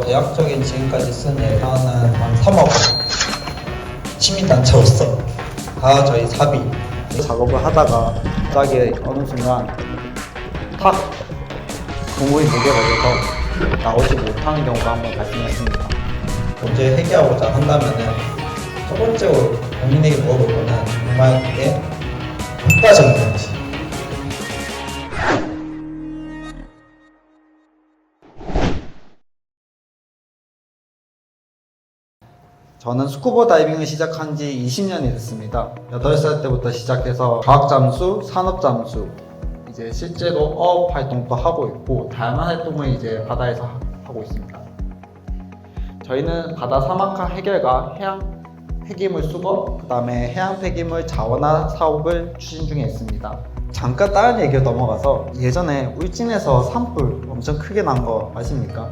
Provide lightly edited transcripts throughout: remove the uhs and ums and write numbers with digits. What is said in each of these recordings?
대략적인 지금까지 쓴 예산은 한 3억. 시민단체로서 다 저희 사비. 작업을 하다가 갑자기 어느 순간 탁 공무원이 목에 걸려서 나오지 못하는 경우가 한번 발생했습니다. 문제 해결하고자 한다면은 첫 번째로 국민에게 물어볼 거는 정말 그게 효과적인 건지. 저는 스쿠버 다이빙을 시작한 지 20년이 됐습니다. 8살 때부터 시작해서 과학잠수, 산업잠수, 이제 실제로 어업 활동도 하고 있고 다양한 활동을 이제 바다에서 하고 있습니다. 저희는 바다 사막화 해결과 해양 폐기물 수거, 그 다음에 해양 폐기물 자원화 사업을 추진 중에 있습니다. 잠깐 다른 얘기로 넘어가서 예전에 울진에서 산불 엄청 크게 난 거 아십니까?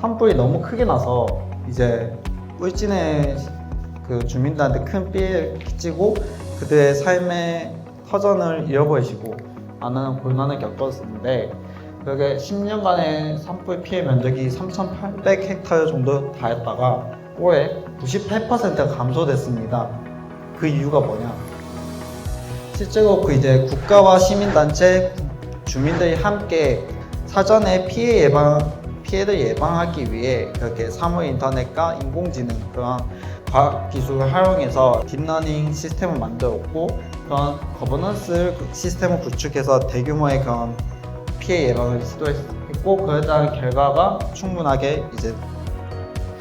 산불이 너무 크게 나서 이제 울진의 그 주민들한테 큰 피해를 끼치고 그들의 삶의 터전을 잃어버리시고 많은 고난을 겪었는데 그게 10년간의 산불 피해 면적이 3,800헥타르 정도 다했다가 올해 98%가 감소됐습니다. 그 이유가 뭐냐? 실제로 그 이제 국가와 시민단체, 주민들이 함께 사전에 피해를 예방하기 위해 그렇게 사물 인터넷과 인공지능 그런 과학 기술을 활용해서 딥러닝 시스템을 만들었고 그런 거버넌스 시스템을 구축해서 대규모의 그런 피해 예방을 시도했고 그에 따른 결과가 충분하게 이제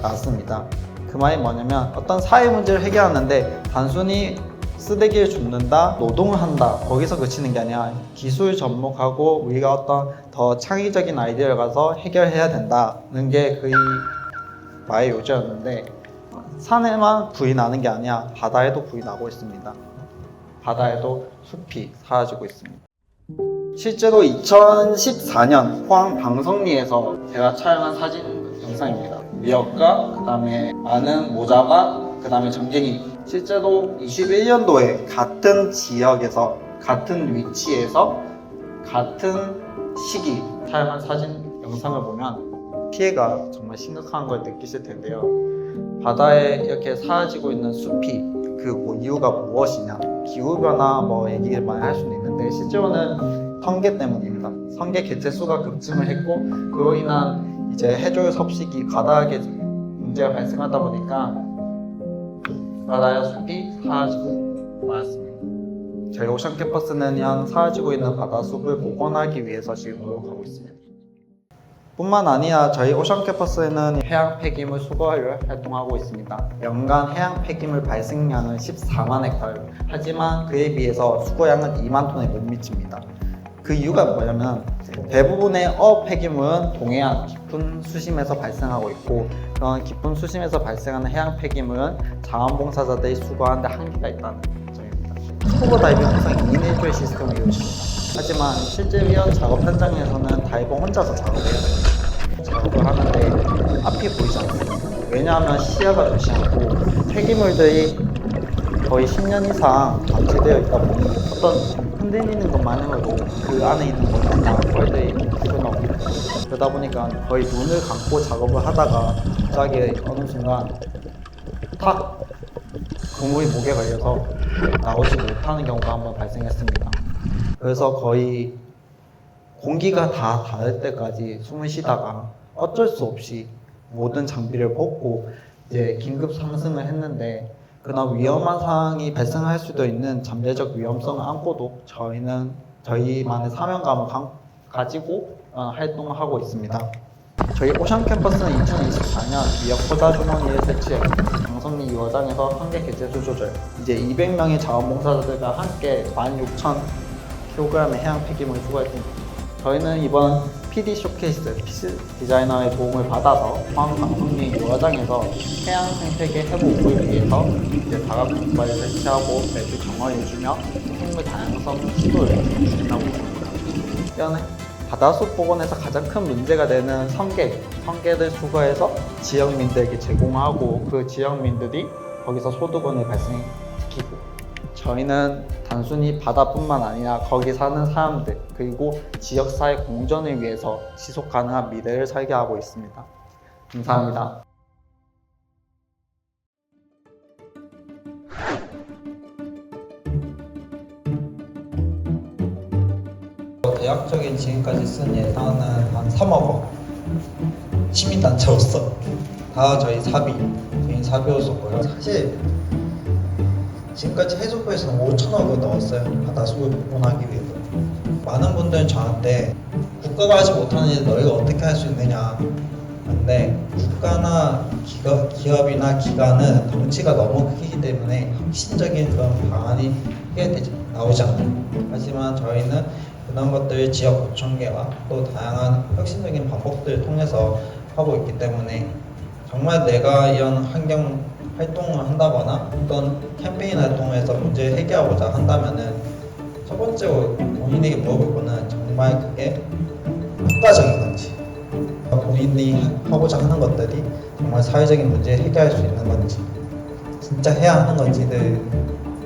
나왔습니다. 그 말이 뭐냐면 어떤 사회 문제를 해결하는데 단순히 쓰레기를 줍는다, 노동을 한다 거기서 그치는 게 아니라 기술 접목하고 우리가 어떤 더 창의적인 아이디어를 가서 해결해야 된다는 게 그 말의 요지였는데 산에만 불이 나는 게 아니라 바다에도 불이 나고 있습니다. 바다에도 숲이 사라지고 있습니다. 실제로 2014년 포항 방석리에서 제가 촬영한 사진 영상입니다. 미역과 그 다음에 많은 모자가 그 다음에 전갱이 실제로 21년도에 같은 지역에서 같은 위치에서 같은 시기 촬영한 사진 영상을 보면 피해가 정말 심각한 걸 느끼실 텐데요. 바다에 이렇게 사라지고 있는 숲이 그 이유가 무엇이냐 기후변화 얘기를 많이 할 수는 있는데 실제로는 성계 때문입니다. 성계 개체수가 급증을 했고 그로 인한 이제 해조류 섭식이 과다하게 문제가 발생하다 보니까 바다의 숲이 사라지고 말았습니다. 저희 오션 캠퍼스는 현 사라지고 있는 바다 숲을 복원하기 위해서 지금 노력하고 있습니다. 뿐만 아니라 저희 오션 캠퍼스에는 해양 폐기물 수거를 활동하고 있습니다. 연간 해양 폐기물 발생량은 14만 헥타르 하지만 그에 비해서 수거량은 2만 톤에 못 미칩니다. 그 이유가 뭐냐면 대부분의 어업 폐기물은 동해안 깊은 수심에서 발생하고 있고 그런 깊은 수심에서 발생하는 해양 폐기물은 자원봉사자들이 수거하는데 한계가 있다는 점입니다. 스쿠버 다이빙 항상 2인 1조의 시스템을 이루어집니다. 하지만 실제 위험 작업 현장에서는 다이버 혼자서 작업을 해야 됩니다. 작업을 하는데 앞이 보이지 않습니다. 왜냐하면 시야가 좋지 않고 폐기물들이 거의 10년 이상 방치되어 있다 보니 어떤 흔들리는 것만으로도 그 안에 있는 것들이나 벌들이 튀어나옵니다. 그러다 보니까 거의 눈을 감고 작업을 하다가 갑자기 어느 순간 탁 그물이 목에 걸려서 나오지 못하는 경우가 한번 발생했습니다. 그래서 거의 공기가 다 닿을 때까지 숨을 쉬다가 어쩔 수 없이 모든 장비를 벗고 이제 긴급 상승을 했는데 그런 위험한 상황이 발생할 수도 있는 잠재적 위험성을 안고도 저희는 저희만의 사명감을 가지고 활동을 하고 있습니다. 저희 오션 캠퍼스는 2024년 미역 포자 주머니를 설치했고 방석리 유화장에서 환경 개체수 조절 이제 200명의 자원봉사자들과 함께 16,000kg의 해양 폐기물을 수거했습니다. 저희는 이번 PD 쇼케이스 디자이너의 도움을 받아서 포항 방석리 유화장에서 해양 생태계 회복을 위해서 이제 다각 공간을 설치하고 매주 경험해주며 생물 다양성 시도를 진행하고 있습니다. 바다숲 복원에서 가장 큰 문제가 되는 성게를 수거해서 지역민들에게 제공하고 그 지역민들이 거기서 소득원을 발생시키고 저희는 단순히 바다뿐만 아니라 거기 사는 사람들 그리고 지역사회 공존을 위해서 지속 가능한 미래를 설계하고 있습니다. 감사합니다. 대략적인 지금까지 쓴 예산은 한 3억 원. 시민단체로서 다 저희 사비였었고요. 사실 지금까지 해수부에서는 5천억을 넣었어요. 바다수를 복원하기 위해서. 많은 분들은 저한테 국가가 하지 못하는 일 너희가 어떻게 할 수 있느냐. 근데 국가나 기업이나 기관은 덩치가 너무 크기 때문에 혁신적인 그런 방안이 나오지 않아요. 하지만 저희는 그런 것들을 지역 구청계와 또 다양한 혁신적인 방법들을 통해서 하고 있기 때문에 정말 내가 이런 환경 활동을 한다거나 어떤 캠페인 활동에서 문제를 해결하고자 한다면은 첫 번째로 본인에게 물어볼 거는 정말 그게 효과적인 건지, 본인이 하고자 하는 것들이 정말 사회적인 문제를 해결할 수 있는 건지, 진짜 해야 하는 건지를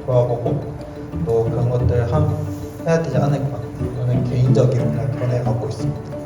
돌아보고 또 그런 것들을 해야 되지 않을까, 저는 개인적인 그런 견해를 갖고 있습니다.